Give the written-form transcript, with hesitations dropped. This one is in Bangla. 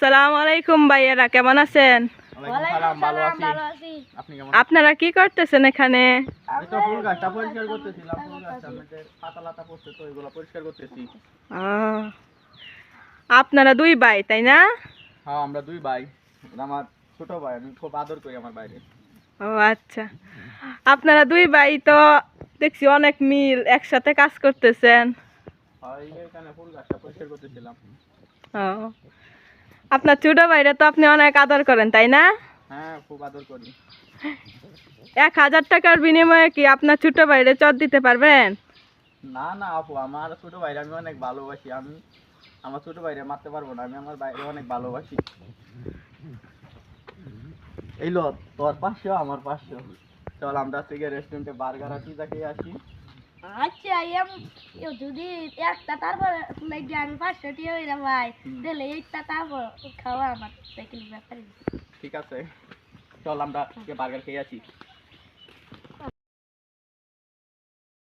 সালাম আলাইকুম ভাইয়ারা, কেমন আছেন? আপনারা কি করতেছেন এখানে? আপনারা দুই ভাই তাই না? হ্যাঁ, আমরা দুই ভাই। আমার ছোট ভাই, আমি খুব আদর করি আমার বাইরে। ও আচ্ছা, আপনারা দুই ভাই তো দেখছি অনেক মিল, একসাথে কাজ করতেছেন। এখানে ফুল গাছটা পরিষ্কার করতেছিলাম। ও, আপনার ছোট ভাইরা তো আপনি অনেক আদর করেন তাই না? হ্যাঁ, খুব আদর করি। 1000 টাকার বিনিময়ে কি আপনার ছোট ভাইরে চট দিতে পারবেন? না না আপু, আমার ছোট ভাইরে আমি অনেক ভালোবাসি। আমি আমার ছোট ভাইরে মারতে পারবো না, আমি আমার ভাইরে অনেক ভালোবাসি। এই লো, তোর 500 আমার 500। চল আমরা আজকে রেস্টুরেন্টে বার্গার আর পিজা খেয়ে আসি। আচ্ছা যদি একটা তারপর লাগে আমি 500 টাকা হইরা ভাই দিলে এইটা তারপর খাওয়া আমার সাইকেল ব্যাপারে। ঠিক আছে, চল আমরা বার্গার খেয়ে আসি।